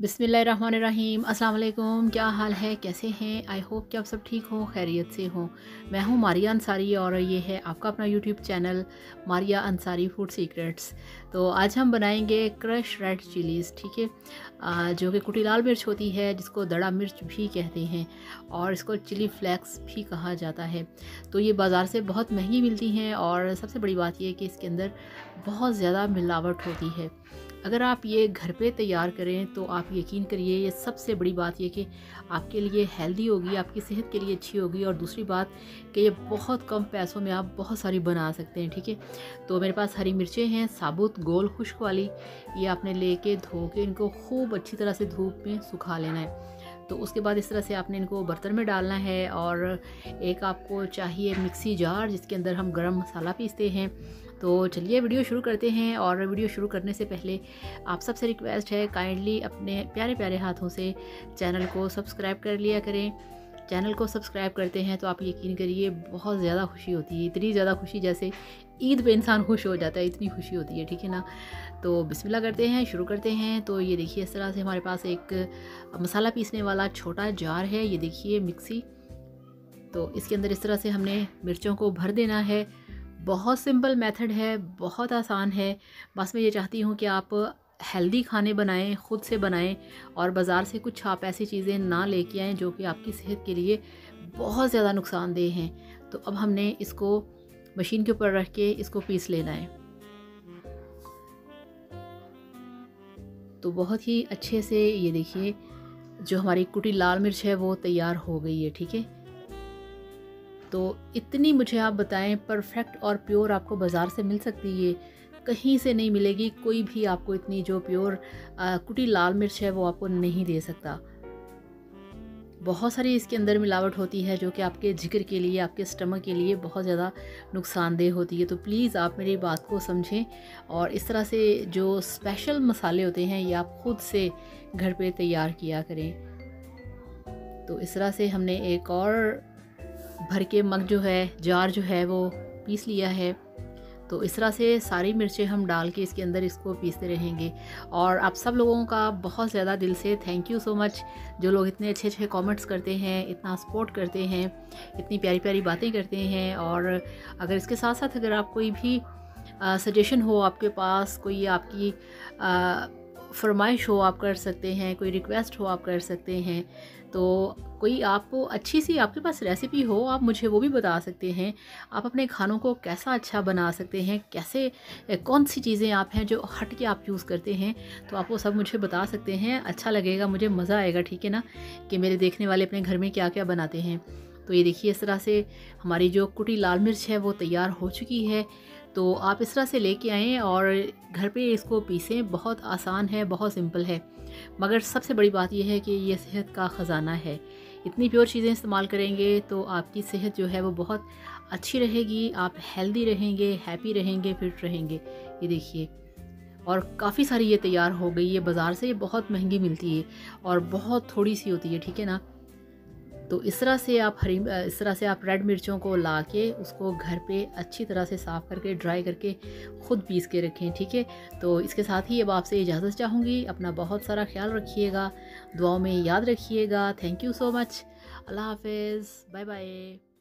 बिस्मिल्लाहिर्रहमानिर्रहीम। अस्सलाम वालेकुम। क्या हाल है, कैसे हैं? आई होप कि आप सब ठीक हो, खैरियत से हो। मैं हूं मारिया अंसारी और ये है आपका अपना YouTube channel Maria Ansari food secrets. तो आज हम बनाएंगे क्रश रेड चिलीज़, ठीक है, जो कि कुटी लाल मिर्च होती है, जिसको दड़ा मिर्च भी कहते हैं और इसको चिली फ्लेक्स भी कहा जाता है। तो ये बाज़ार से बहुत महंगी मिलती हैं और सबसे बड़ी बात यह है कि इसके अंदर बहुत ज़्यादा मिलावट होती है। अगर आप ये घर पे तैयार करें तो आप यकीन करिए, ये सबसे बड़ी बात ये कि आपके लिए हेल्दी होगी, आपकी सेहत के लिए अच्छी होगी और दूसरी बात कि ये बहुत कम पैसों में आप बहुत सारी बना सकते हैं, ठीक है। तो मेरे पास हरी मिर्चें हैं, साबुत गोल खुश्क वाली। ये आपने लेके धो के इनको खूब अच्छी तरह से धूप में सुखा लेना है। तो उसके बाद इस तरह से आपने इनको बर्तन में डालना है और एक आपको चाहिए मिक्सी जार, जिसके अंदर हम गरम मसाला पीसते हैं। तो चलिए वीडियो शुरू करते हैं। और वीडियो शुरू करने से पहले आप सबसे रिक्वेस्ट है, काइंडली अपने प्यारे प्यारे हाथों से चैनल को सब्सक्राइब कर लिया करें। चैनल को सब्सक्राइब करते हैं तो आप यकीन करिए बहुत ज़्यादा खुशी होती है, इतनी ज़्यादा खुशी जैसे ईद पे इंसान खुश हो जाता है, इतनी खुशी होती है, ठीक है ना। तो बिस्मिल्लाह करते हैं, शुरू करते हैं। तो ये देखिए इस तरह से हमारे पास एक मसाला पीसने वाला छोटा जार है, ये देखिए मिक्सी। तो इसके अंदर इस तरह से हमने मिर्चों को भर देना है। बहुत सिंपल मेथड है, बहुत आसान है। बस मैं ये चाहती हूँ कि आप हेल्दी खाने बनाएं, ख़ुद से बनाएं और बाज़ार से कुछ आप ऐसी चीज़ें ना लेके आएँ जो कि आपकी सेहत के लिए बहुत ज़्यादा नुकसानदेह हैं। तो अब हमने इसको मशीन के ऊपर रख के इसको पीस लेना है। तो बहुत ही अच्छे से ये देखिए जो हमारी कुटी लाल मिर्च है वो तैयार हो गई है, ठीक है। तो इतनी मुझे आप बताएं परफेक्ट और प्योर आपको बाज़ार से मिल सकती है, कहीं से नहीं मिलेगी। कोई भी आपको इतनी जो प्योर कुटी लाल मिर्च है वो आपको नहीं दे सकता। बहुत सारी इसके अंदर मिलावट होती है जो कि आपके जिगर के लिए, आपके स्टमक के लिए बहुत ज़्यादा नुकसानदेह होती है। तो प्लीज़ आप मेरी बात को समझें और इस तरह से जो स्पेशल मसाले होते हैं ये आप ख़ुद से घर पे तैयार किया करें। तो इस तरह से हमने एक और भर के मग जो है, जार जो है वो पीस लिया है। तो इस तरह से सारी मिर्चें हम डाल के इसके अंदर इसको पीसते रहेंगे। और आप सब लोगों का बहुत ज़्यादा दिल से थैंक यू सो मच, जो लोग इतने अच्छे अच्छे कमेंट्स करते हैं, इतना सपोर्ट करते हैं, इतनी प्यारी प्यारी बातें करते हैं। और अगर इसके साथ साथ अगर आप कोई भी सजेशन हो, आपके पास कोई आपकी फरमाइश हो, आप कर सकते हैं, कोई रिक्वेस्ट हो आप कर सकते हैं। तो कोई आप अच्छी सी आपके पास रेसिपी हो, आप मुझे वो भी बता सकते हैं। आप अपने खानों को कैसा अच्छा बना सकते हैं, कैसे कौन सी चीज़ें आप हैं जो हट के आप यूज़ करते हैं, तो आप वो सब मुझे बता सकते हैं। अच्छा लगेगा, मुझे मज़ा आएगा, ठीक है ना, कि मेरे देखने वाले अपने घर में क्या क्या बनाते हैं। तो ये देखिए इस तरह से हमारी जो कुटी लाल मिर्च है वो तैयार हो चुकी है। तो आप इस तरह से लेके आएँ और घर पे इसको पीसें। बहुत आसान है, बहुत सिंपल है, मगर सबसे बड़ी बात यह है कि ये सेहत का ख़जाना है। इतनी प्योर चीज़ें इस्तेमाल करेंगे तो आपकी सेहत जो है वो बहुत अच्छी रहेगी, आप हेल्दी रहेंगे, हैप्पी रहेंगे, फिट रहेंगे। ये देखिए, और काफ़ी सारी ये तैयार हो गई है। बाज़ार से ये बहुत महंगी मिलती है और बहुत थोड़ी सी होती है, ठीक है ना। तो इस तरह से आप रेड मिर्चों को ला के उसको घर पे अच्छी तरह से साफ़ करके ड्राई करके ख़ुद पीस के रखें, ठीक है। तो इसके साथ ही अब आपसे इजाज़त चाहूँगी। अपना बहुत सारा ख्याल रखिएगा, दुआओं में याद रखिएगा। Thank you so much. अल्लाह हाफ़िज़, बाय बाय।